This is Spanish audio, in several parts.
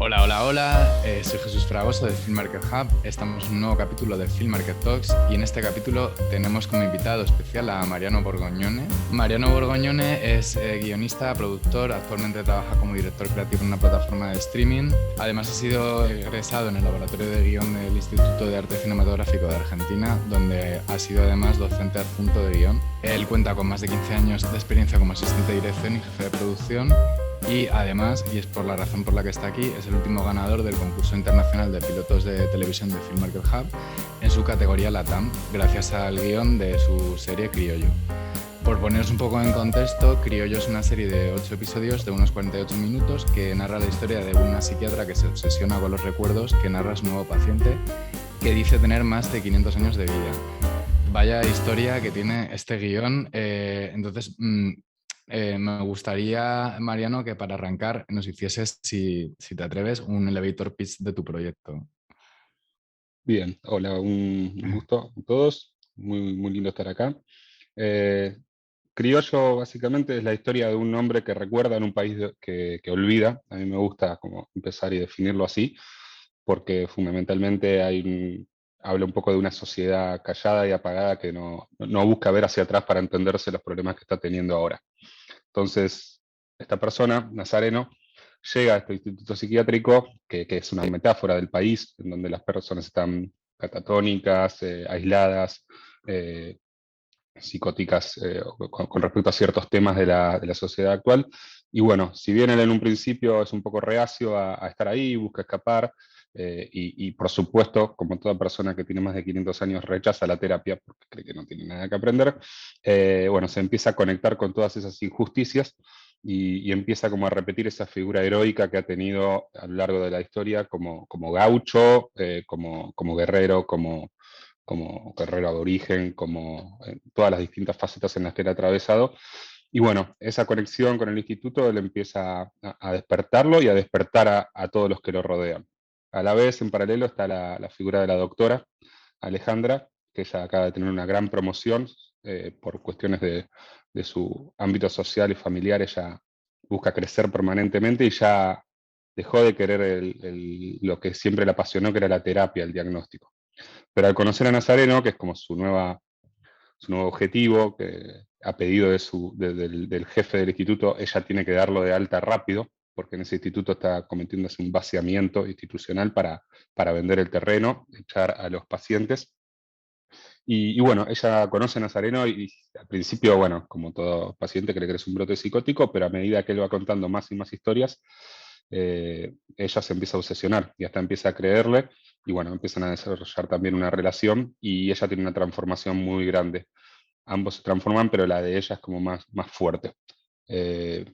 Hola, hola, hola, soy Jesús Fragoso de Film Market Hub. Estamos en un nuevo capítulo de Film Market Talks y en este capítulo tenemos como invitado especial a Mariano Borgognone. Mariano Borgognone es guionista, productor, actualmente trabaja como director creativo en una plataforma de streaming. Además ha sido egresado en el laboratorio de guión del Instituto de Arte Cinematográfico de Argentina, donde ha sido además docente adjunto de guión. Él cuenta con más de 15 años de experiencia como asistente de dirección y jefe de producción. Y además, y es por la razón por la que está aquí, es el último ganador del concurso internacional de pilotos de televisión de Film Market Hub en su categoría LATAM, gracias al guión de su serie Criollo. Por poneros un poco en contexto, Criollo es una serie de 8 episodios de unos 48 minutos que narra la historia de una psiquiatra que se obsesiona con los recuerdos que narra a su nuevo paciente, que dice tener más de 500 años de vida. Vaya historia que tiene este guión. Me gustaría, Mariano, que para arrancar nos hicieses, si te atreves, un elevator pitch de tu proyecto. Bien, hola, un gusto a todos, muy lindo estar acá. Eh, Criollo básicamente es la historia de un hombre que recuerda en un país que olvida. A mí me gusta como empezar y definirlo así, porque fundamentalmente habla un poco de una sociedad callada y apagada que no busca ver hacia atrás para entenderse los problemas que está teniendo ahora. Entonces, esta persona, Nazareno, llega a este instituto psiquiátrico, que es una metáfora del país, en donde las personas están catatónicas, aisladas, eh, psicóticas, con respecto a ciertos temas de la sociedad actual. Y bueno, si bien él en un principio es un poco reacio a estar ahí, busca escapar, y por supuesto, como toda persona que tiene más de 500 años, rechaza la terapia porque cree que no tiene nada que aprender, bueno, se empieza a conectar con todas esas injusticias y empieza como a repetir esa figura heroica que ha tenido a lo largo de la historia como gaucho, como guerrero, como guerrero aborigen, como en todas las distintas facetas en las que él ha atravesado. Y bueno, esa conexión con el instituto él empieza a despertarlo y a despertar a todos los que lo rodean. A la vez, en paralelo, está la figura de la doctora Alejandra, que ella acaba de tener una gran promoción por cuestiones de su ámbito social y familiar. Ella busca crecer permanentemente y ya dejó de querer lo que siempre le apasionó, que era la terapia, el diagnóstico. Pero al conocer a Nazareno, que es como su nuevo objetivo, que a pedido del jefe del instituto, ella tiene que darlo de alta rápido, porque en ese instituto está cometiéndose un vaciamiento institucional para vender el terreno, echar a los pacientes. Y bueno, ella conoce a Nazareno y al principio, bueno, como todo paciente cree que es un brote psicótico, pero a medida que él va contando más y más historias, ella se empieza a obsesionar y hasta empieza a creerle y bueno, empiezan a desarrollar también una relación y ella tiene una transformación muy grande. Ambos se transforman, pero la de ella es como más fuerte. Eh,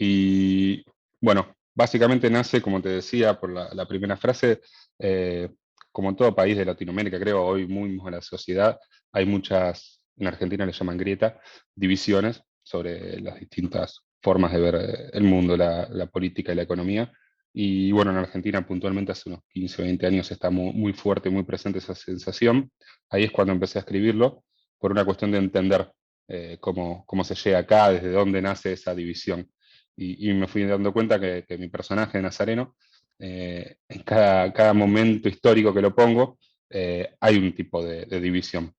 y bueno, básicamente nace, como te decía, por la primera frase, eh, como en todo país de Latinoamérica, creo, hoy muy en la sociedad, hay muchas, en Argentina le llaman grieta, divisiones sobre las distintas formas de ver el mundo, la política y la economía. Y bueno, en Argentina puntualmente hace unos 15 o 20 años está muy fuerte, muy presente esa sensación. Ahí es cuando empecé a escribirlo, por una cuestión de entender cómo se llega acá, desde dónde nace esa división y me fui dando cuenta que mi personaje de Nazareno, en cada momento histórico que lo pongo, hay un tipo de división.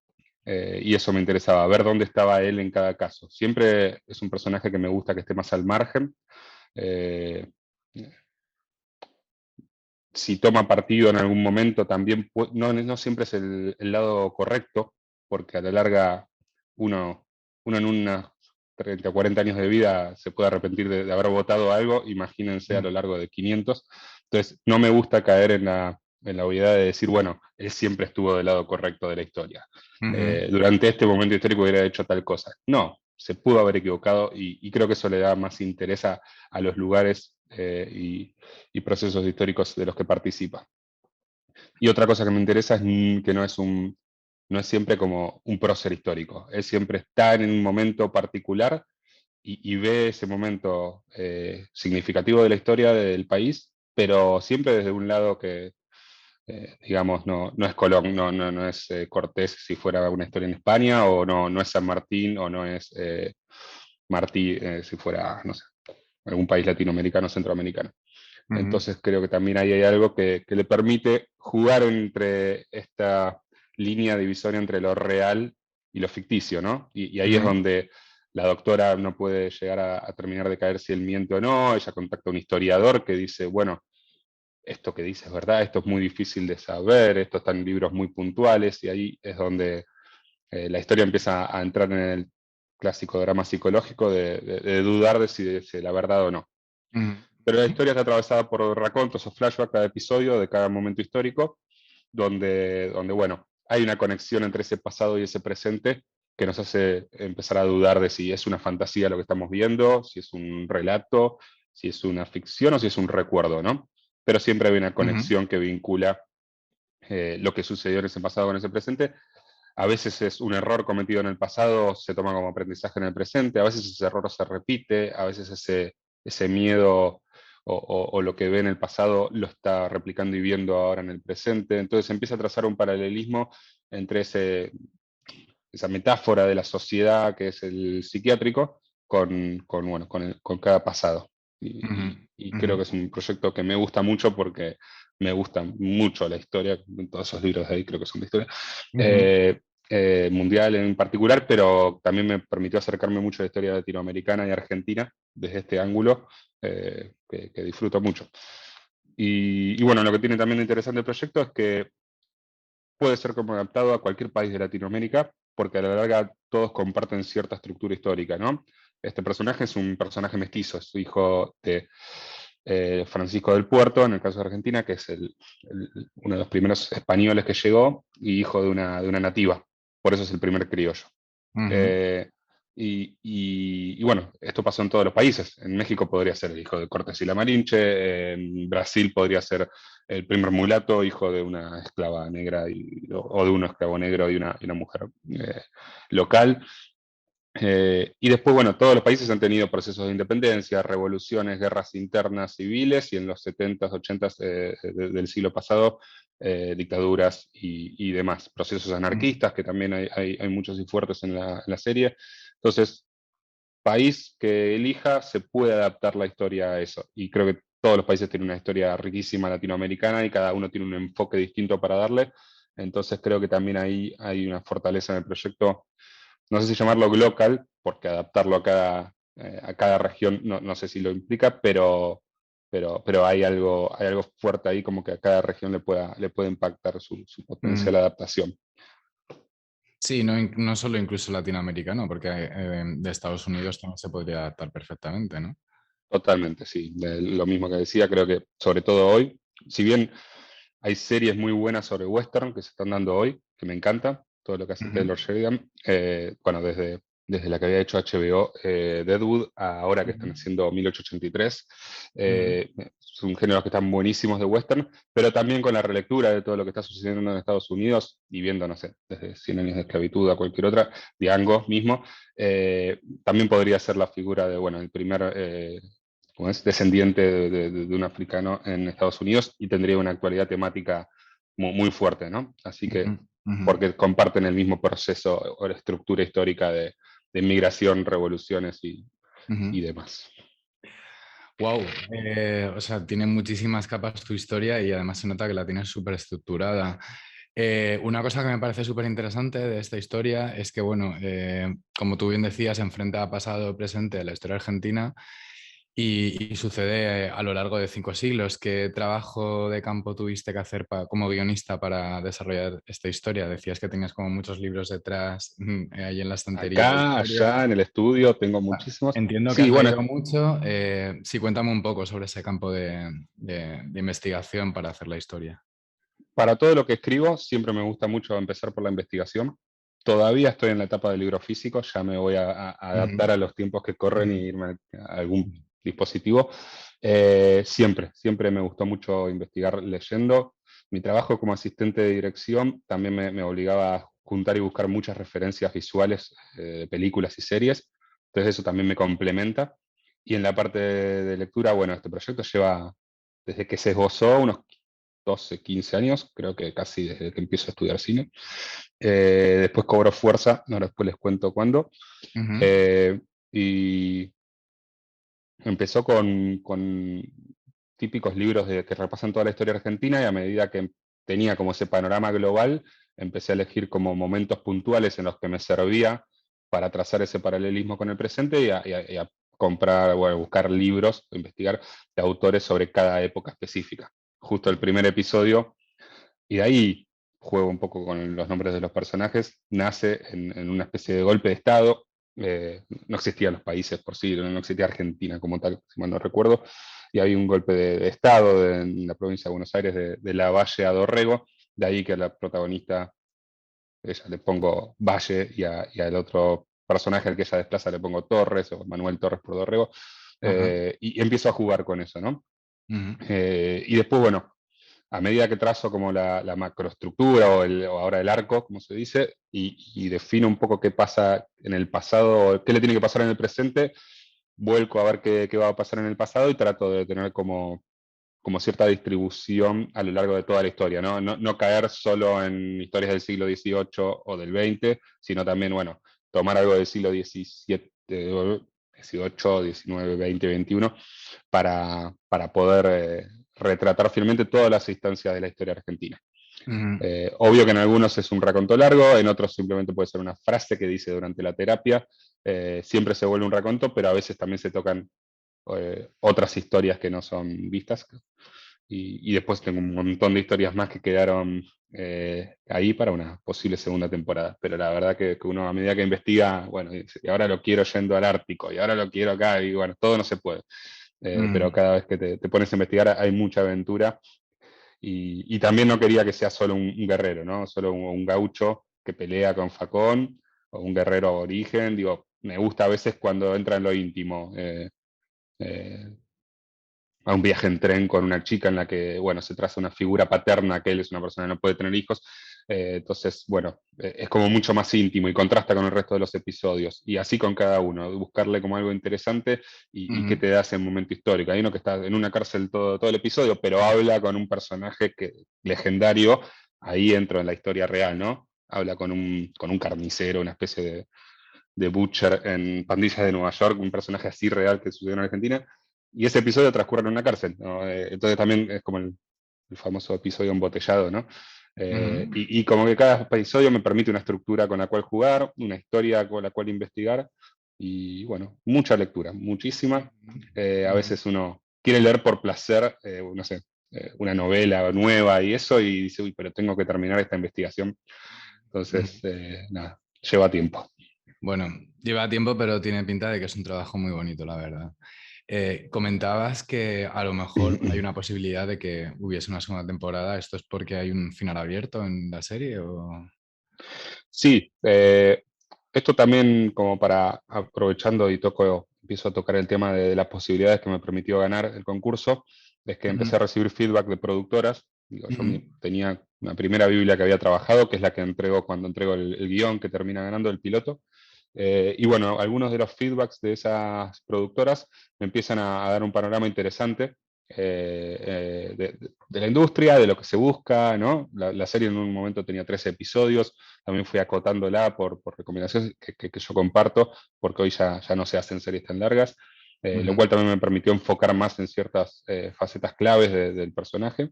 Y eso me interesaba, ver dónde estaba él en cada caso. Siempre es un personaje que me gusta que esté más al margen. Eh, si toma partido en algún momento, también no siempre es el lado correcto, porque a la larga uno en unos 30 o 40 años de vida se puede arrepentir de haber votado algo, imagínense a lo largo de 500. Entonces, no me gusta caer en la obviedad de decir, bueno, él siempre estuvo del lado correcto de la historia. Ujú. Durante este momento histórico hubiera hecho tal cosa. No, se pudo haber equivocado y creo que eso le da más interés a los lugares y procesos históricos de los que participa. Y otra cosa que me interesa es que no es siempre como un prócer histórico, él siempre está en un momento particular y ve ese momento significativo de la historia del país, pero siempre desde un lado que, digamos, no es Colón, no es Cortés si fuera una historia en España, o no es San Martín, o no es Martí si fuera, no sé, algún país latinoamericano, centroamericano. Ujú, Entonces creo que también ahí hay algo que le permite jugar entre esta línea divisoria entre lo real y lo ficticio, ¿no? Y ahí es ujú, donde la doctora no puede llegar a terminar de caer si él miente o no. Ella contacta a un historiador que dice, bueno, esto que dice es verdad, esto es muy difícil de saber, esto está en libros muy puntuales, y ahí es donde la historia empieza a entrar en el clásico drama psicológico de dudar de si es la verdad o no. ujú, Pero la ujú, historia está atravesada por racontos o flashbacks cada episodio de cada momento histórico, donde bueno, hay una conexión entre ese pasado y ese presente que nos hace empezar a dudar de si es una fantasía lo que estamos viendo, si es un relato, si es una ficción o si es un recuerdo, ¿no? Pero siempre hay una ujú, conexión que vincula lo que sucedió en ese pasado con ese presente. A veces es un error cometido en el pasado, se toma como aprendizaje en el presente, a veces ese error se repite, a veces ese miedo o lo que ve en el pasado lo está replicando y viendo ahora en el presente. Entonces empieza a trazar un paralelismo entre esa metáfora de la sociedad que es el psiquiátrico bueno, con cada pasado. ujú, Y ujú, creo que es un proyecto que me gusta mucho porque me gusta mucho la historia, en todos esos libros de ahí creo que son de historia, ujú. eh, mundial en particular, pero también me permitió acercarme mucho a la historia latinoamericana y argentina desde este ángulo que disfruto mucho. Y bueno, lo que tiene también de interesante el proyecto es que puede ser como adaptado a cualquier país de Latinoamérica, porque a la larga todos comparten cierta estructura histórica, ¿no? Este personaje es un personaje mestizo, es hijo de Francisco del Puerto, en el caso de Argentina, que es uno de los primeros españoles que llegó, y hijo de una nativa, por eso es el primer criollo. Ujú, Eh, y bueno, esto pasó en todos los países. En México podría ser el hijo de Cortés y la Malinche, en Brasil podría ser el primer mulato, hijo de una esclava negra o de un esclavo negro y una mujer local. Y después, bueno, todos los países han tenido procesos de independencia, revoluciones, guerras internas civiles y en los 70s, 80s del siglo pasado, dictaduras y demás. Procesos ujú, anarquistas, que también hay muchos y fuertes en la serie. Entonces, país que elija se puede adaptar la historia a eso. Y creo que todos los países tienen una historia riquísima latinoamericana y cada uno tiene un enfoque distinto para darle. Entonces creo que también ahí hay una fortaleza en el proyecto, no sé si llamarlo local, porque adaptarlo a cada región no sé si lo implica, pero hay algo fuerte ahí como que a cada región le puede impactar su ujú. potencial adaptación. Sí, no, no solo incluso latinoamericano, porque de Estados Unidos también se podría adaptar perfectamente, ¿no? Totalmente, sí. Lo mismo que decía, creo que sobre todo hoy, si bien hay series muy buenas sobre western que se están dando hoy, que me encanta, todo lo que hace Ujú, Taylor Sheridan, bueno, desde la que había hecho HBO, Deadwood, a ahora que están ujú, haciendo 1883, ujú, son géneros que están buenísimos de western, pero también con la relectura de todo lo que está sucediendo en Estados Unidos y viendo, no sé, desde Cien años de esclavitud a cualquier otra, Django mismo, también podría ser la figura de, bueno, el primer como es descendiente de un africano en Estados Unidos y tendría una actualidad temática muy fuerte, ¿no? Así ujú, que, ujú, porque comparten el mismo proceso o la estructura histórica de migración, revoluciones y demás. Wow, o sea, tiene muchísimas capas tu historia y además se nota que la tienes súper estructurada. Una cosa que me parece súper interesante de esta historia es que, bueno, como tú bien decías, se enfrenta a pasado y presente de la historia argentina y sucede a lo largo de 5 siglos. ¿Qué trabajo de campo tuviste que hacer como guionista para desarrollar esta historia? Decías que tenías como muchos libros detrás, ahí en la estantería de Acá, historia. allá en el estudio tengo muchísimos. Entiendo que Sí, has bueno, leído mucho. Sí, cuéntame un poco sobre ese campo de investigación para hacer la historia. para todo lo que escribo, siempre me gusta mucho empezar por la investigación. Todavía estoy en la etapa del libro físico, ya me voy a Ujú, adaptar a los tiempos que corren ujú, y irme a algún dispositivo. Siempre me gustó mucho investigar leyendo. Mi trabajo como asistente de dirección también me obligaba a juntar y buscar muchas referencias visuales de películas y series. Entonces eso también me complementa. Y en la parte de lectura, bueno, este proyecto lleva desde que se esbozó unos 12, 15 años, creo que casi desde que empiezo a estudiar cine. Después cobró fuerza, ahora después les cuento cuándo. ujú, Eh, y empezó con típicos libros que repasan toda la historia argentina, y a medida que tenía como ese panorama global, empecé a elegir como momentos puntuales en los que me servía para trazar ese paralelismo con el presente y a comprar o a buscar libros, investigar de autores sobre cada época específica. Justo el primer episodio, y de ahí juego un poco con los nombres de los personajes, nace en una especie de golpe de Estado. No existían los países por sí, no existía Argentina como tal, si mal no recuerdo, y hay un golpe de Estado en la provincia de Buenos Aires de Lavalle a Dorrego, de ahí que a la protagonista ella le pongo Valle y al otro personaje al que ella desplaza le pongo Torres o Manuel Torres por Dorrego, Ajá. y empiezo a jugar con eso, ¿no? Ujú, Y después, bueno, a medida que trazo como la macroestructura o ahora el arco, como se dice, y defino un poco qué pasa en el pasado, qué le tiene que pasar en el presente, vuelco a ver qué va a pasar en el pasado y trato de tener como cierta distribución a lo largo de toda la historia, ¿no? No caer solo en historias del siglo XVIII o del XX, sino también, bueno, tomar algo del siglo XVII, XVIII, XIX, XX, XXI, para poder retratar fielmente todas las instancias de la historia argentina. ujú, Obvio que en algunos es un raconto largo, en otros simplemente puede ser una frase que dice durante la terapia, siempre se vuelve un raconto, pero a veces también se tocan otras historias que no son vistas. Y después tengo un montón de historias más que quedaron ahí para una posible segunda temporada. Pero la verdad que uno a medida que investiga, bueno, dice, y ahora lo quiero yendo al Ártico, y ahora lo quiero acá, y bueno, todo no se puede. Pero ujú, cada vez que te pones a investigar hay mucha aventura. Y también no quería que sea solo un guerrero, ¿no? Solo un gaucho que pelea con Facón, o un guerrero aborigen. Digo, me gusta a veces cuando entra en lo íntimo. Eh, a un viaje en tren con una chica en la que, bueno, se traza una figura paterna, que él es una persona que no puede tener hijos. Entonces, bueno, es como mucho más íntimo y contrasta con el resto de los episodios. Y así con cada uno, buscarle como algo interesante y que ujú, te da ese momento histórico. Hay uno que está en una cárcel todo el episodio, pero habla con un personaje legendario, ahí entro en la historia real, ¿no? Habla con un carnicero, una especie de Butcher en Pandillas de Nueva York, un personaje así real que sucedió en Argentina, y ese episodio transcurre en una cárcel, ¿no? Entonces también es como el famoso episodio embotellado, ¿no? ujú, Y como que cada episodio me permite una estructura con la cual jugar, una historia con la cual investigar, y bueno, mucha lectura, muchísima. A ujú, veces uno quiere leer por placer, no sé, una novela nueva y eso, y dice, uy, pero tengo que terminar esta investigación. ujú. Entonces, nada, lleva tiempo. Bueno, lleva tiempo, pero tiene pinta de que es un trabajo muy bonito, la verdad. Comentabas que a lo mejor hay una posibilidad de que hubiese una segunda temporada. ¿Esto es porque hay un final abierto en la serie o...? Sí, esto también como para, aprovechando y empiezo a tocar el tema de las posibilidades que me permitió ganar el concurso, es que Ujú, empecé a recibir feedback de productoras. Digo, yo ujú, tenía una primera Biblia que había trabajado, que es la que entrego cuando entrego el guión que termina ganando el piloto. Y bueno, algunos de los feedbacks de esas productoras me empiezan a dar un panorama interesante de la industria, de lo que se busca, ¿no? La serie en un momento tenía 13 episodios, también fui acotándola por recomendaciones que yo comparto, porque hoy ya no se hacen series tan largas, lo ujú, cual también me permitió enfocar más en ciertas facetas claves del personaje.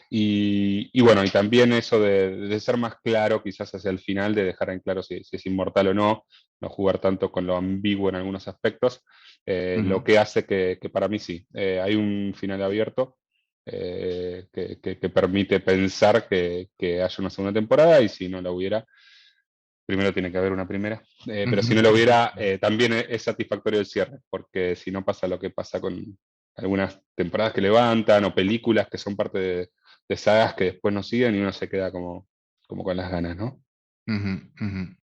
Y bueno, y también eso de ser más claro, quizás hacia el final, de dejar en claro si es inmortal o no jugar tanto con lo ambiguo en algunos aspectos, lo ujú, que hace que para mí sí, hay un final abierto que permite pensar que haya una segunda temporada, y si no la hubiera, primero tiene que haber una primera, pero si no la ujú. hubiera, también es satisfactorio el cierre, porque si no pasa lo que pasa con algunas temporadas que levantan o películas que son parte de sagas que después no siguen y uno se queda como con las ganas, ¿no? Ujú, ujú.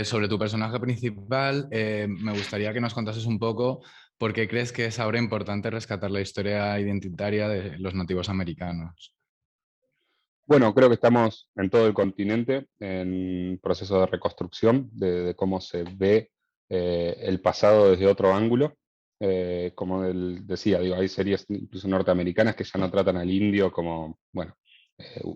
Sobre tu personaje principal, me gustaría que nos contases un poco por qué crees que es ahora importante rescatar la historia identitaria de los nativos americanos. Bueno, creo que estamos en todo el continente en proceso de reconstrucción de cómo se ve el pasado desde otro ángulo. Como decía, digo, hay series incluso norteamericanas que ya no tratan al indio como, bueno,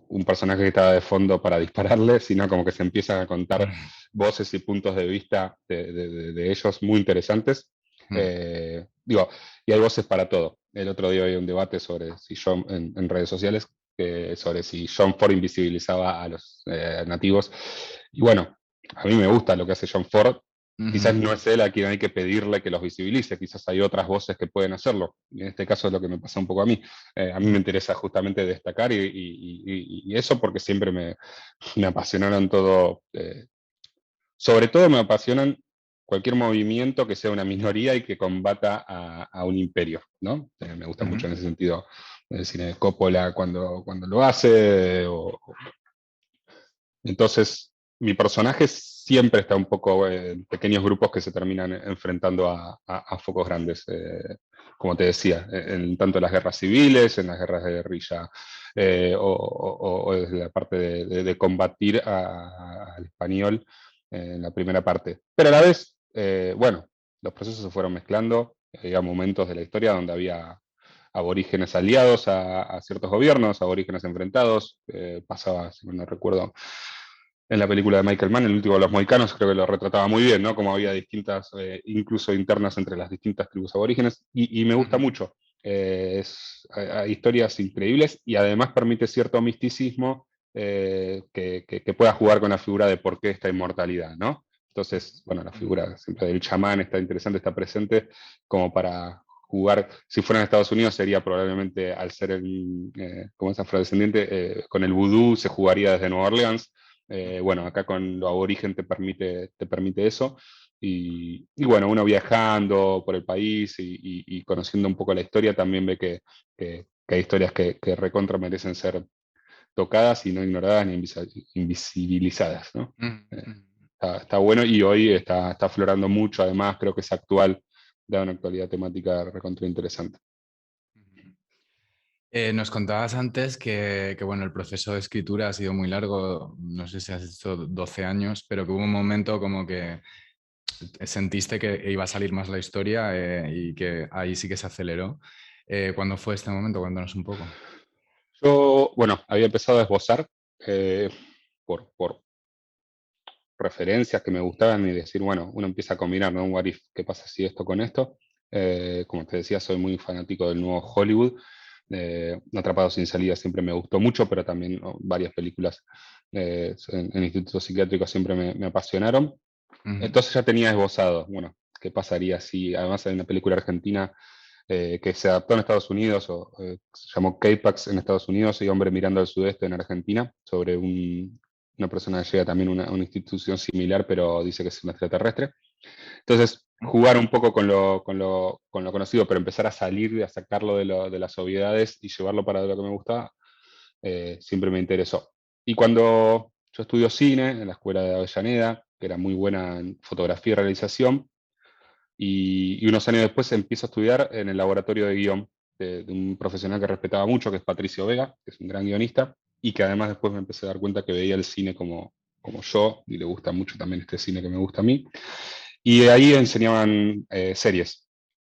un personaje que estaba de fondo para dispararle, sino como que se empiezan a contar voces y puntos de vista de ellos muy interesantes. Mm, Digo, y hay voces para todo. El otro día había un debate sobre si en redes sociales, sobre si John Ford invisibilizaba a los nativos. Y bueno, a mí me gusta lo que hace John Ford. Quizás ujú, no es él a quien hay que pedirle que los visibilice, quizás hay otras voces que pueden hacerlo. En este caso es lo que me pasa un poco a mí. A mí me interesa justamente destacar y eso porque siempre me apasionaron todo. Sobre todo me apasionan cualquier movimiento que sea una minoría y que combata a un imperio, ¿no? Me gusta ujú, mucho en ese sentido el cine de Coppola cuando lo hace. Entonces, mi personaje siempre está un poco en pequeños grupos que se terminan enfrentando a focos grandes, como te decía, tanto en las guerras civiles, en las guerras de guerrilla, o desde la parte de combatir al español en la primera parte. Pero a la vez, bueno, los procesos se fueron mezclando, había momentos de la historia donde había aborígenes aliados a ciertos gobiernos, aborígenes enfrentados, pasaba, si mal no recuerdo, en la película de Michael Mann, el último de los mohicanos, creo que lo retrataba muy bien, ¿no? Como había distintas, incluso internas entre las distintas tribus aborígenes, y me gusta ujú, mucho. Hay historias increíbles y además permite cierto misticismo que pueda jugar con la figura de por qué esta inmortalidad, ¿no? Entonces, bueno, la ujú, figura siempre del chamán está interesante, está presente como para jugar. Si fuera en Estados Unidos sería probablemente, al ser como es afrodescendiente, con el vudú se jugaría desde Nueva Orleans. Bueno, acá con lo aborigen te permite eso. Y bueno, uno viajando por el país y conociendo un poco la historia también ve que hay historias que recontra merecen ser tocadas y no ignoradas ni invisibilizadas, ¿no? ujú, Eh, ujú, está bueno y hoy está aflorando mucho, además creo que es actual, da una actualidad temática recontra interesante. ujú. Nos contabas antes bueno, el proceso de escritura ha sido muy largo, no sé si has hecho 12 años, pero que hubo un momento como que sentiste que iba a salir más la historia y que ahí sí que se aceleró. ¿Cuándo fue este momento? Cuéntanos un poco. Yo, bueno, había empezado a esbozar eh, por referencias que me gustaban y decir, bueno, uno empieza a combinar, ¿no? Un what if, ¿qué pasa si esto con esto? Como te decía, soy muy fanático del nuevo Hollywood. Atrapado sin salida siempre me gustó mucho, pero también varias películas en institutos psiquiátricos siempre me apasionaron. Ujú, Entonces ya tenía esbozado, bueno, qué pasaría si, además hay una película argentina que se adaptó en Estados Unidos, se llamó K-Pax en Estados Unidos y Hombre mirando al sudeste en Argentina, sobre una persona que llega también a una institución similar, pero dice que es un extraterrestre. Entonces, jugar un poco con lo conocido, pero empezar a salir, a sacarlo de las obviedades y llevarlo para lo que me gustaba, siempre me interesó. Y cuando yo estudio cine en la escuela de Avellaneda, que era muy buena en fotografía y realización, y unos años después empiezo a estudiar en el laboratorio de guión de un profesional que respetaba mucho, que es Patricio Vega, que es un gran guionista, y que además después me empecé a dar cuenta que veía el cine como yo, y le gusta mucho también este cine que me gusta a mí. Y de ahí enseñaban series.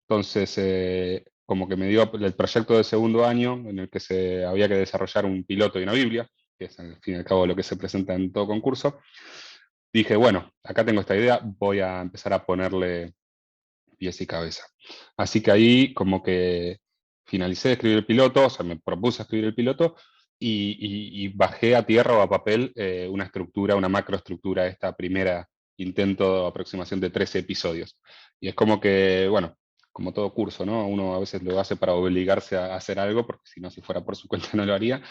Entonces, como que me dio el proyecto de segundo año en el que había que desarrollar un piloto y una Biblia, que es al fin y al cabo lo que se presenta en todo concurso. Dije, bueno, acá tengo esta idea, voy a empezar a ponerle pies y cabeza. Así que ahí como que finalicé de escribir el piloto, o sea, me propuse escribir el piloto y bajé a tierra o a papel una estructura, una macroestructura, esta primera intento de aproximación de 13 episodios. Y es como que, bueno, como todo curso, ¿no? Uno a veces lo hace para obligarse a hacer algo, porque si no, si fuera por su cuenta no lo haría.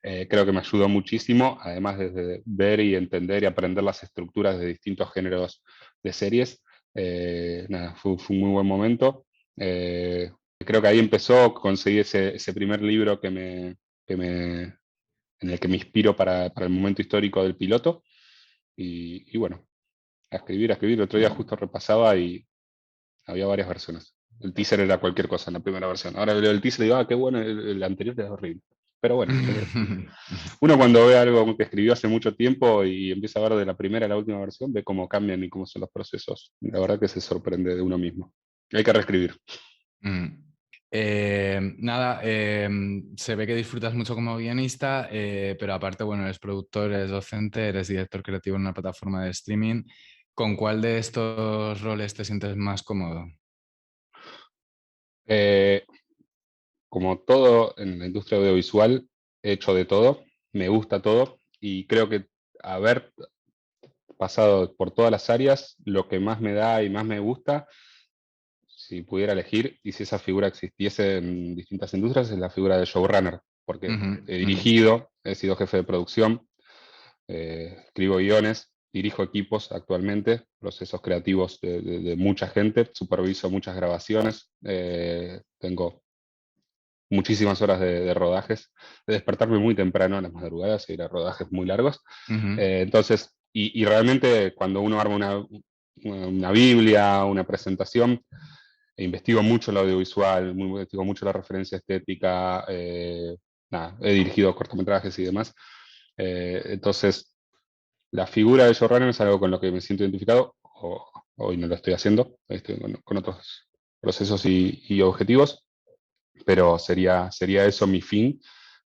Creo que me ayudó muchísimo, además de ver y entender y aprender las estructuras de distintos géneros de series. Nada, fue un muy buen momento. Creo que ahí empezó, conseguí ese primer libro en el que me inspiro para el momento histórico del piloto. Y bueno, a escribir, a escribir. El otro día justo repasaba y había varias versiones. El teaser era cualquier cosa en la primera versión. Ahora leo el teaser y digo, qué bueno, el anterior era horrible. Pero bueno, uno cuando ve algo que escribió hace mucho tiempo y empieza a ver de la primera a la última versión, ve cómo cambian y cómo son los procesos. La verdad que se sorprende de uno mismo. Hay que reescribir. Mm. Nada, se ve que disfrutas mucho como guionista, pero aparte, bueno, eres productor, eres docente, eres director creativo en una plataforma de streaming. ¿Con cuál de estos roles te sientes más cómodo? Eh, Como todo en la industria audiovisual, he hecho de todo, me gusta todo y creo que haber pasado por todas las áreas, lo que más me da y más me gusta, si pudiera elegir, y si esa figura existiese en distintas industrias, es la figura de showrunner, porque Ujú, he ujú, dirigido, he sido jefe de producción, escribo guiones, dirijo equipos actualmente, procesos creativos de mucha gente, superviso muchas grabaciones, tengo muchísimas horas de rodajes, de despertarme muy temprano a las madrugadas y ir a rodajes muy largos. ujú, Entonces, y realmente cuando uno arma una Biblia, una presentación, investigo mucho el audiovisual, investigo mucho la referencia estética, nada, he dirigido cortometrajes y demás. Entonces, la figura de showrunner es algo con lo que me siento identificado, hoy no lo estoy haciendo, estoy con otros procesos y objetivos, pero sería eso mi fin,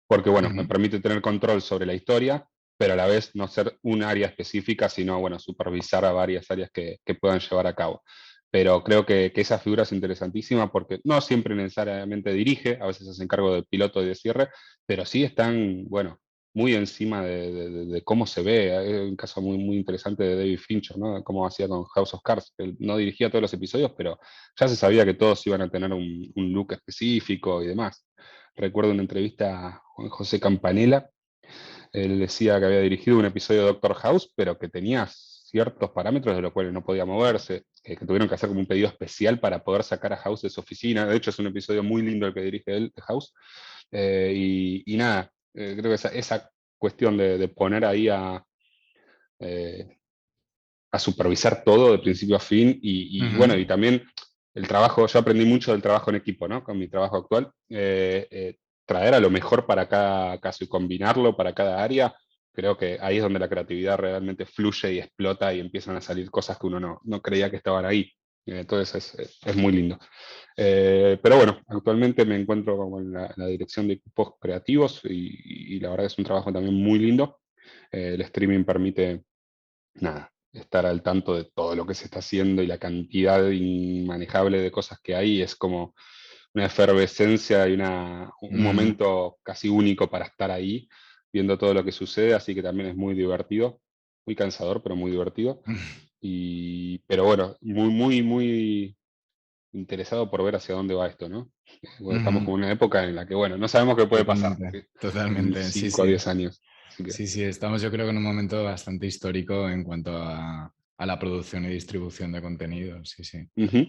porque bueno, me ujú. permite tener control sobre la historia, pero a la vez no ser un área específica, sino bueno, supervisar a varias áreas que puedan llevar a cabo. Pero creo que esa figura es interesantísima porque no siempre necesariamente dirige, a veces se encargo de piloto y de cierre, pero sí están, bueno, muy encima de cómo se ve. Hay un caso muy interesante de David Fincher, ¿no? Cómo hacía con House of Cards. Él no dirigía todos los episodios, pero ya se sabía que todos iban a tener un look específico y demás. Recuerdo una entrevista a Juan José Campanella, él decía que había dirigido un episodio de Doctor House, pero que tenía ciertos parámetros de los cuales no podía moverse, que tuvieron que hacer como un pedido especial para poder sacar a House de su oficina. De hecho, es un episodio muy lindo el que dirige él, de House. Y nada, creo que esa cuestión de poner ahí eh, a supervisar todo de principio a fin y bueno, Ujú. y también el trabajo, yo aprendí mucho del trabajo en equipo, ¿no? Con mi trabajo actual, traer a lo mejor para cada caso y combinarlo para cada área, creo que ahí es donde la creatividad realmente fluye y explota y empiezan a salir cosas que uno no creía que estaban ahí. Entonces es muy lindo. Pero bueno, actualmente me encuentro como en la dirección de equipos creativos y la verdad es un trabajo también muy lindo. El streaming permite nada, estar al tanto de todo lo que se está haciendo y la cantidad inmanejable de cosas que hay es como una efervescencia y un Mm. momento casi único para estar ahí viendo todo lo que sucede, así que también es muy divertido, muy cansador, pero muy divertido. Pero bueno, muy interesado por ver hacia dónde va esto, ¿no? Bueno, estamos Ujú. como en una época en la que, bueno, no sabemos qué puede pasar, Totalmente, ¿sí? En totalmente, sí, 5 o sí. 10 años. Así que, Sí, sí, estamos yo creo que en un momento bastante histórico en cuanto a la producción y distribución de contenido, sí, sí. ujú.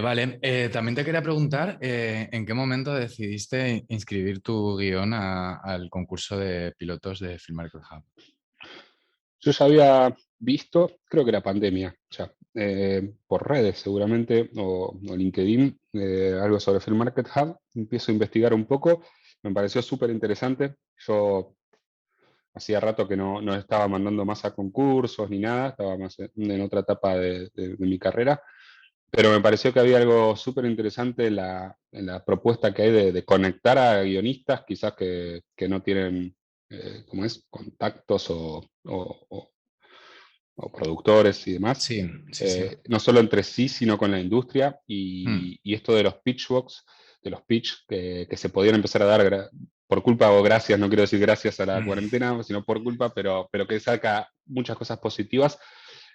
Vale, también te quería preguntar, ¿en qué momento decidiste inscribir tu guión al concurso de pilotos de Filmmaker Hub? Yo ya había visto, creo que era pandemia, ya, por redes seguramente, o LinkedIn, algo sobre Film Market Hub. Empiezo a investigar un poco, me pareció súper interesante. Yo hacía rato que no estaba mandando más a concursos ni nada, estaba más en otra etapa de mi carrera, pero me pareció que había algo súper interesante en la propuesta que hay de conectar a guionistas, quizás que no tienen, ¿cómo es?, contactos o productores y demás, Sí, sí, sí. no solo entre sí, sino con la industria, Mm, y esto de los pitchbox, de los pitch que se podían empezar a dar por culpa o gracias, no quiero decir gracias a la mm, cuarentena, sino por culpa, pero que saca muchas cosas positivas,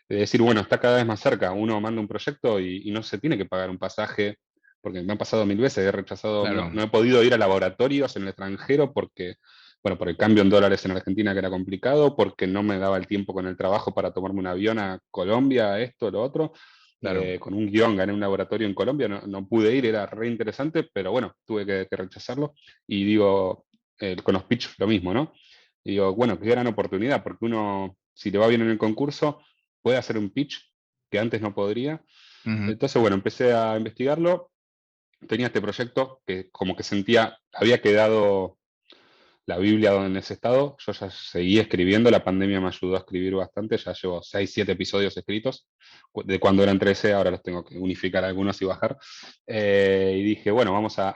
de decir, bueno, está cada vez más cerca, uno manda un proyecto y no se tiene que pagar un pasaje, porque me han pasado 1000 veces, he rechazado, claro, no he podido ir a laboratorios en el extranjero porque bueno, por el cambio en dólares en Argentina que era complicado, porque no me daba el tiempo con el trabajo para tomarme un avión a Colombia, esto, lo otro. claro. Con un guión gané un laboratorio en Colombia, no pude ir, era re interesante, pero bueno, tuve que rechazarlo. Y digo, con los pitch lo mismo, ¿no? Y digo, bueno, qué gran oportunidad, porque uno, si le va bien en el concurso, puede hacer un pitch que antes no podría. Ujú, Entonces, bueno, empecé a investigarlo. Tenía este proyecto que como que sentía, había quedado la Biblia donde en ese estado. Yo ya seguí escribiendo, la pandemia me ayudó a escribir bastante, ya llevo 6 7 episodios escritos, de cuando eran 13, ahora los tengo que unificar algunos y bajar. Y dije, bueno, vamos a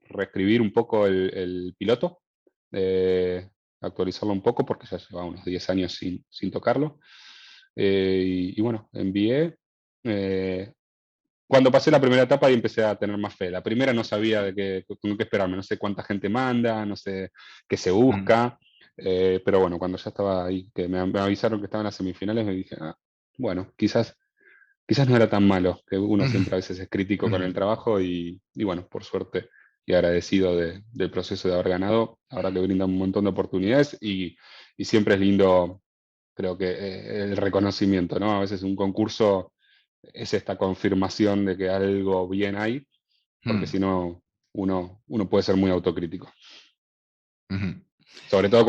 reescribir un poco el piloto, actualizarlo un poco porque ya lleva unos 10 años sin tocarlo. Y bueno, envié. eh, cuando pasé la primera etapa y empecé a tener más fe. La primera no sabía de qué, con qué esperarme, no sé cuánta gente manda, no sé qué se Mm, busca, pero bueno, cuando ya estaba ahí, que me avisaron que estaban las semifinales, me dije, ah, bueno, quizás no era tan malo, que uno siempre a veces es crítico con el mm, trabajo y bueno, por suerte y agradecido del proceso de haber ganado, ahora que brinda un montón de oportunidades y siempre es lindo, creo que el reconocimiento, ¿no? A veces un concurso es esta confirmación de que algo bien hay, porque mm, si no, uno puede ser muy autocrítico. mm, Sobre todo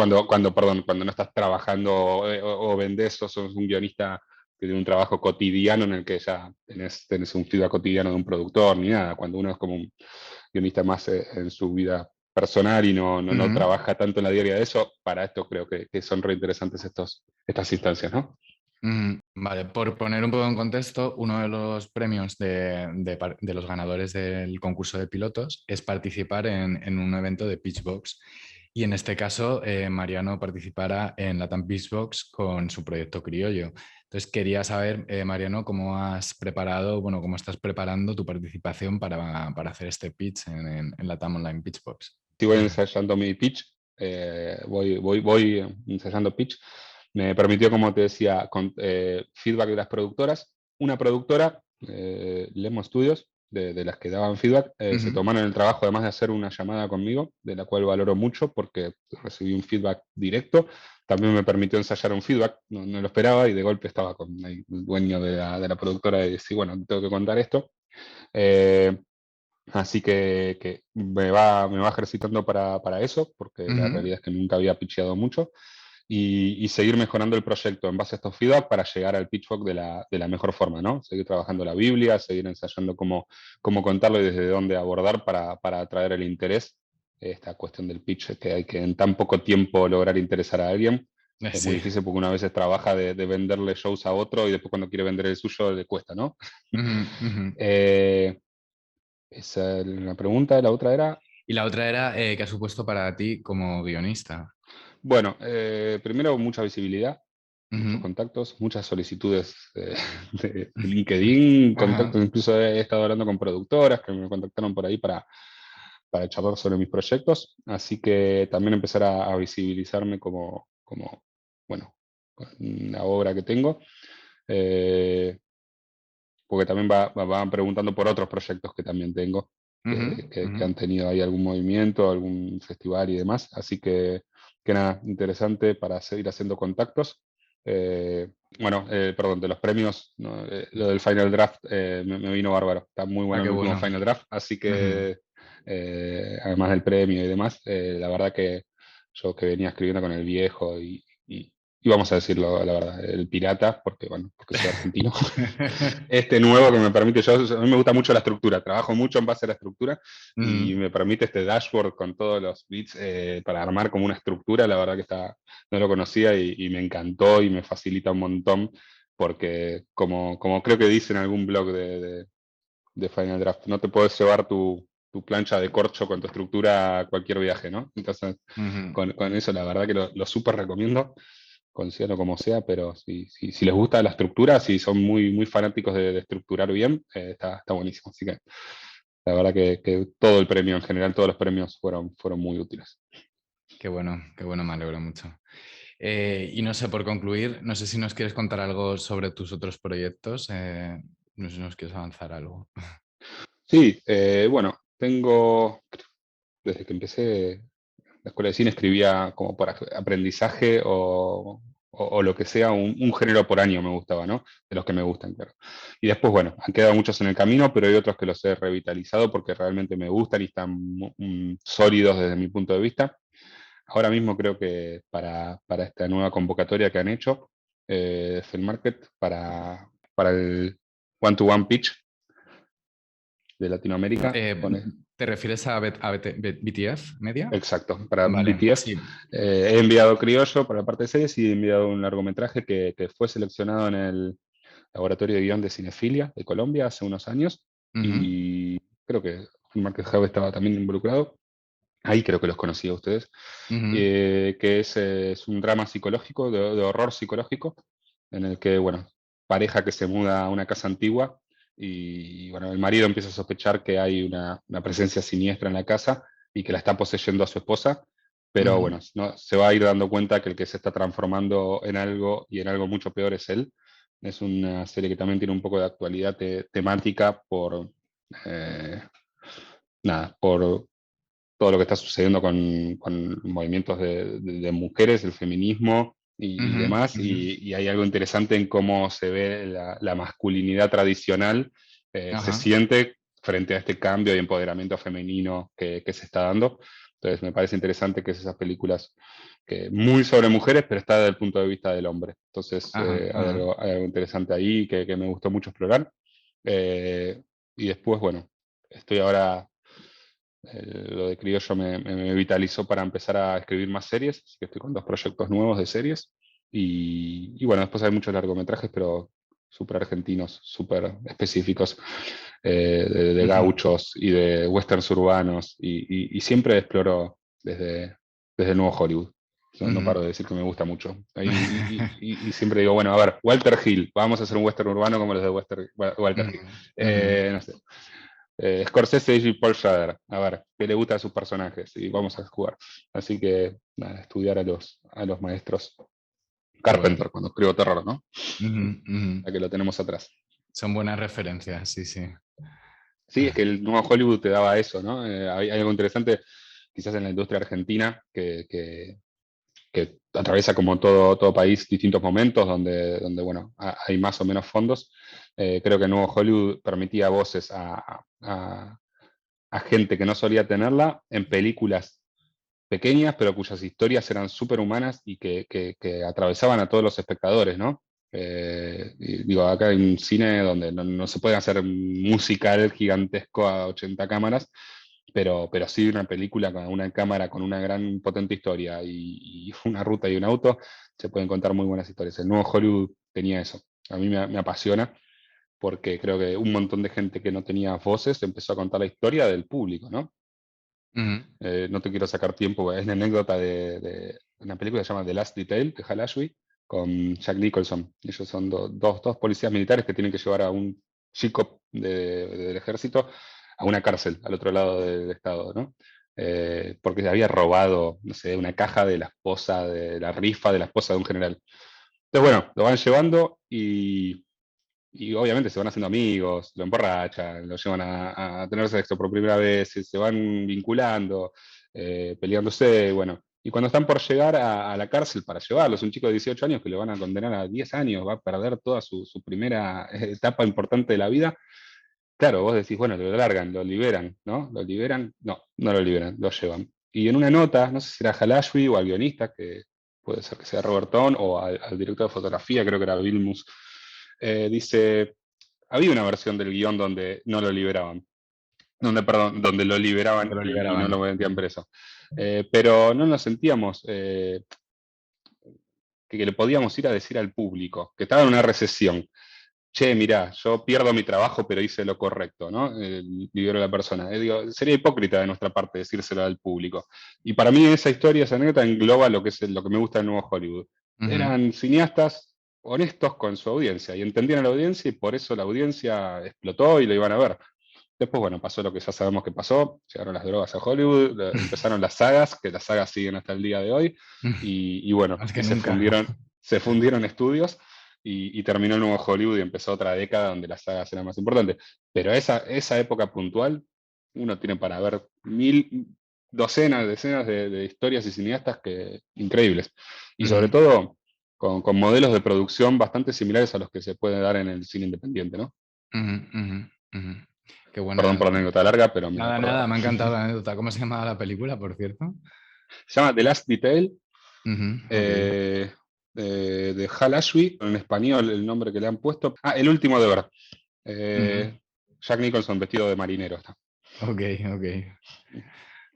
perdón, cuando no estás trabajando o vendés o sos un guionista que tiene un trabajo cotidiano en el que ya tenés un feedback cotidiano de un productor ni nada. Cuando uno es como un guionista más en su vida personal y no mm. trabaja tanto en la diaria de eso, para esto creo que son re interesantes estas instancias, ¿no? Vale, por poner un poco en contexto, uno de los premios de los ganadores del concurso de pilotos es participar en un evento de Pitchbox. Y en este caso, Mariano participará en la TAM Pitchbox con su proyecto Criollo. Entonces, quería saber, Mariano, cómo has preparado, bueno, cómo estás preparando tu participación para hacer este pitch en la TAM Online Pitchbox. Si voy ensayando mi pitch, voy ensayando pitch. Me permitió, como te decía, feedback de las productoras. Una productora, Lemo Studios, de las que daban feedback, se Ujú. tomaron el trabajo, además de hacer una llamada conmigo, de la cual valoro mucho porque recibí un feedback directo. También me permitió ensayar un feedback, no lo esperaba y de golpe estaba con el dueño de la productora y decía, bueno, tengo que contar esto. Eh, Así que me va ejercitando para eso, porque la Ujú. realidad es que nunca había pitcheado mucho, y seguir mejorando el proyecto en base a estos feedback para llegar al pitchbook de la mejor forma, ¿no? Seguir trabajando la Biblia, seguir ensayando cómo contarlo y desde dónde abordar para atraer el interés. Esta cuestión del pitch, que hay que en tan poco tiempo lograr interesar a alguien. Es muy Sí. difícil porque una vez trabaja de venderle shows a otro y después cuando quiere vender el suyo le cuesta, ¿no? Ujú, ujú. Eh, Esa era la pregunta, la otra era, Y la otra era, ¿qué ha supuesto para ti como guionista? bueno, primero mucha visibilidad, muchos Ujú. contactos, muchas solicitudes de LinkedIn, Ajá. contactos, incluso he estado hablando con productoras que me contactaron por ahí para charlar sobre mis proyectos, así que también empezar a visibilizarme bueno, con la obra que tengo. Eh, Porque también van preguntando por otros proyectos que también tengo, Ujú, que ujú. han tenido ahí algún movimiento, algún festival y demás. Así que nada, interesante para seguir haciendo contactos. Bueno, perdón, de los premios, ¿no? Lo del Final Draft me vino bárbaro. Está muy Ah, bueno qué el último bueno. Final Draft, así Ujú, que además del premio y demás, la verdad que yo que venía escribiendo con el viejo y vamos a decirlo, la verdad, el pirata, porque bueno, porque soy argentino. Este nuevo que me permite, a mí me gusta mucho la estructura, trabajo mucho en base a la estructura y ujú, me permite este dashboard con todos los bits para armar como una estructura, la verdad que no lo conocía y me encantó y me facilita un montón porque como creo que dice en algún blog de Final Draft, no te puedes llevar tu plancha de corcho con tu estructura a cualquier viaje, ¿no? Entonces, ujú. con eso la verdad que lo súper recomiendo, considero como sea, pero si les gusta la estructura, si son muy fanáticos de estructurar bien, está buenísimo. Así que la verdad que todo el premio, en general, todos los premios fueron muy útiles. Qué bueno, me alegro mucho. Y no sé, por concluir, no sé si nos quieres contar algo sobre tus otros proyectos. No sé si nos quieres avanzar algo. Sí, bueno, desde que empecé la escuela de cine escribía como por aprendizaje o lo que sea, un género por año me gustaba, ¿no? De los que me gustan, claro. Y después, bueno, han quedado muchos en el camino, pero hay otros que los he revitalizado porque realmente me gustan y están sólidos desde mi punto de vista. Ahora mismo creo que para esta nueva convocatoria que han hecho de Film Market, para el One-to-One Pitch de Latinoamérica, Eh, ¿Te refieres a, BTF Media? exacto, para Vale, BTF. sí. He enviado Criollo para la parte de series y he enviado un largometraje que fue seleccionado en el Laboratorio de Guión de Cinefilia de Colombia hace unos años Ujú, y creo que Market Hub estaba también involucrado. Ahí creo que los conocí a ustedes. ujú, Que es un drama psicológico, de horror psicológico, en el que, bueno, pareja que se muda a una casa antigua y, bueno, el marido empieza a sospechar que hay una presencia siniestra en la casa y que la está poseyendo a su esposa, pero Ujú. bueno, no, se va a ir dando cuenta que el que se está transformando en algo y en algo mucho peor es él. Es una serie que también tiene un poco de actualidad temática eh, por todo lo que está sucediendo con movimientos de mujeres, el feminismo y Ujú, demás, ujú. y hay algo interesante en cómo se ve la masculinidad tradicional, se Ajá, siente frente a este cambio y empoderamiento femenino que se está dando. Entonces me parece interesante que es esas películas que muy sobre mujeres, pero está desde el punto de vista del hombre. Entonces ajá, ajá. hay algo interesante ahí que me gustó mucho explorar. Eh, y después, bueno, estoy ahora lo de Criollo me vitalizó para empezar a escribir más series, así que estoy con 2 proyectos nuevos de series. Y bueno, después hay muchos largometrajes, pero súper argentinos, súper específicos, de Ujú, gauchos y de westerns urbanos. Y siempre exploro desde el nuevo Hollywood. No ujú. paro de decir que me gusta mucho. Y siempre digo, bueno, a ver, Walter Hill, vamos a hacer un western urbano como los de Walter Ujú, Hill. ujú. No sé, Scorsese y Paul Schrader, a ver, qué le gusta a sus personajes y vamos a jugar. Así que, nada, estudiar a los maestros. Qué bueno. Carpenter, cuando escribo terror, ¿no? Ujú, ujú. A que lo tenemos atrás. Son buenas referencias, sí, sí. Sí, es que el nuevo Hollywood te daba eso, ¿no? Hay algo interesante, quizás en la industria argentina, que atraviesa como todo país distintos momentos donde bueno, hay más o menos fondos. Creo que el nuevo Hollywood permitía voces a gente que no solía tenerla en películas pequeñas, pero cuyas historias eran súper humanas y que atravesaban a todos los espectadores, ¿no? Y digo, acá hay un cine donde no se puede hacer un musical gigantesco a 80 cámaras, pero sí una película con una cámara con una gran potente historia y una ruta y un auto, se pueden contar muy buenas historias. El nuevo Hollywood tenía eso. A mí me apasiona porque creo que un montón de gente que no tenía voces empezó a contar la historia del público, ¿no? Ujú. No te quiero sacar tiempo, es una anécdota de una película que se llama The Last Detail, de Hal Ashby, con Jack Nicholson. Ellos son dos policías militares que tienen que llevar a un chico del ejército a una cárcel al otro lado del estado, ¿no? Porque se había robado, no sé, una caja de la esposa, de la rifa de la esposa de un general. Entonces, bueno, lo van llevando y obviamente se van haciendo amigos, lo emborrachan, lo llevan a tener sexo por primera vez, se van vinculando, peleándose, bueno. Y cuando están por llegar a la cárcel para llevarlos, un chico de 18 años que le van a condenar a 10 años, va a perder toda su primera etapa importante de la vida, claro, vos decís, bueno, lo largan, lo liberan, ¿no? ¿Lo liberan? No, no lo liberan, lo llevan. Y en una nota, no sé si era Hal Ashby o al guionista, que puede ser que sea Robert Tone, o al director de fotografía, creo que era Bill Mus, dice, había una versión del guión donde no lo liberaban, perdón, donde lo Cuando liberaban lo y no lo liberaban. metían preso. Pero no nos sentíamos que le podíamos ir a decir al público, que estaba en una recesión. Che, mirá, yo pierdo mi trabajo, pero hice lo correcto, ¿no? Libero a la persona. Digo, sería hipócrita de nuestra parte decírselo al público. Y para mí esa historia, esa anécdota engloba lo que me gusta del nuevo Hollywood. Ujú, Eran cineastas honestos con su audiencia y entendían a la audiencia y por eso la audiencia explotó y lo iban a ver. Después, bueno, pasó lo que ya sabemos que pasó, llegaron las drogas a Hollywood, empezaron las sagas, que las sagas siguen hasta el día de hoy, y bueno, Más que y nunca. se fundieron estudios y terminó el nuevo Hollywood y empezó otra década donde las sagas eran más importantes. Pero esa época puntual, uno tiene para ver docenas, decenas de historias y cineastas increíbles. Y sobre Ujú, todo con modelos de producción bastante similares a los que se puede dar en el cine independiente, ¿no? ujú, ujú, ujú. Qué buena Perdón por la anécdota. anécdota larga, pero me la Nada, nada, acordaba. me ha encantado la anécdota. ¿Cómo se llamaba la película, por cierto? Se llama The Last Detail, Ujú, ok. eh, de Hal Ashby, en español el nombre que le han puesto. Ah, El último de ver. Ujú, Jack Nicholson vestido de marinero está. ok, ok.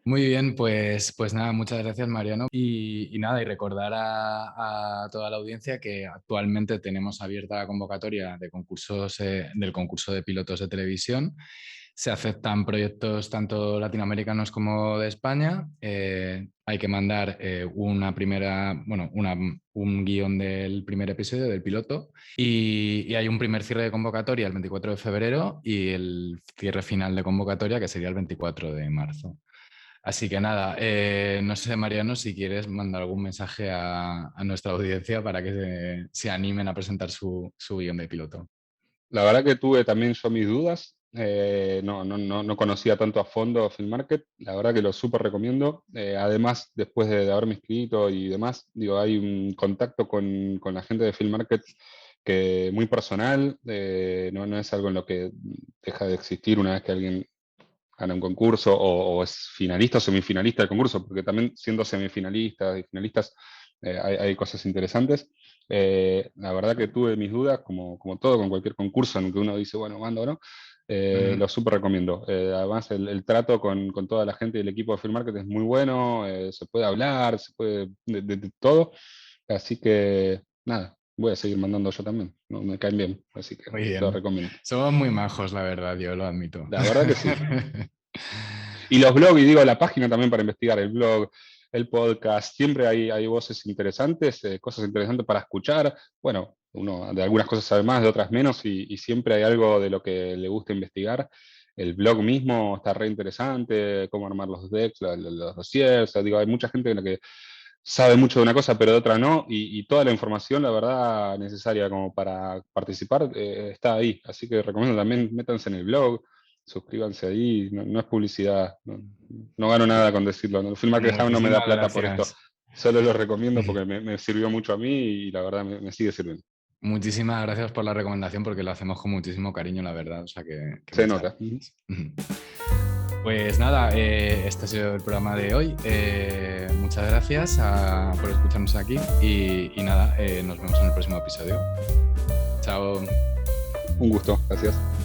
Muy bien, pues nada, muchas gracias Mariano. Y nada, y recordar a toda la audiencia que actualmente tenemos abierta la convocatoria de concursos, del concurso de pilotos de televisión. Se aceptan proyectos tanto latinoamericanos como de España. Hay que mandar un guión del primer episodio, del piloto, y hay un primer cierre de convocatoria el 24 de febrero y el cierre final de convocatoria que sería el 24 de marzo. Así que nada, no sé, Mariano, si quieres mandar algún mensaje a nuestra audiencia para que se animen a presentar su guión de piloto. La verdad que tuve también yo mis dudas. No conocía tanto a fondo Film Market. La verdad que lo súper recomiendo. Además, después de haberme inscrito y demás, digo, hay un contacto con la gente de Film Market que muy personal. No es algo en lo que deja de existir una vez que alguien gana un concurso o es finalista o semifinalista del concurso, porque también siendo semifinalistas y finalistas hay cosas interesantes. La verdad que tuve mis dudas, como todo con cualquier concurso en el que uno dice, bueno, mando o no. Lo súper recomiendo. Además, el trato con toda la gente del equipo de Film Market es muy bueno, se puede hablar, se puede de todo. Así que, nada, voy a seguir mandando yo también. No, me caen bien, así que Muy lo bien. recomiendo. Somos muy majos, la verdad, yo lo admito. La verdad que sí. Y los blogs, y digo, la página también para investigar, el blog, el podcast, siempre hay voces interesantes, cosas interesantes para escuchar. Bueno, uno de algunas cosas sabe más, de otras menos, y siempre hay algo de lo que le gusta investigar. El blog mismo está re interesante, cómo armar los decks, los dossiers. O sea, digo, hay mucha gente en la que sabe mucho de una cosa, pero de otra no, y toda la información, la verdad, necesaria como para participar, está ahí. Así que recomiendo también, métanse en el blog, suscríbanse ahí, no es publicidad, no gano nada con decirlo. ¿No? El Film Market Hub no me da Muchísimas plata por esto, gracias. solo lo recomiendo porque me sirvió mucho a mí y la verdad me sigue sirviendo. Muchísimas gracias por la recomendación porque lo hacemos con muchísimo cariño, la verdad. O sea que Se muchas nota. gracias. Pues nada, este ha sido el programa de hoy. Muchas gracias por escucharnos aquí y nada, nos vemos en el próximo episodio. Chao. Un gusto, gracias.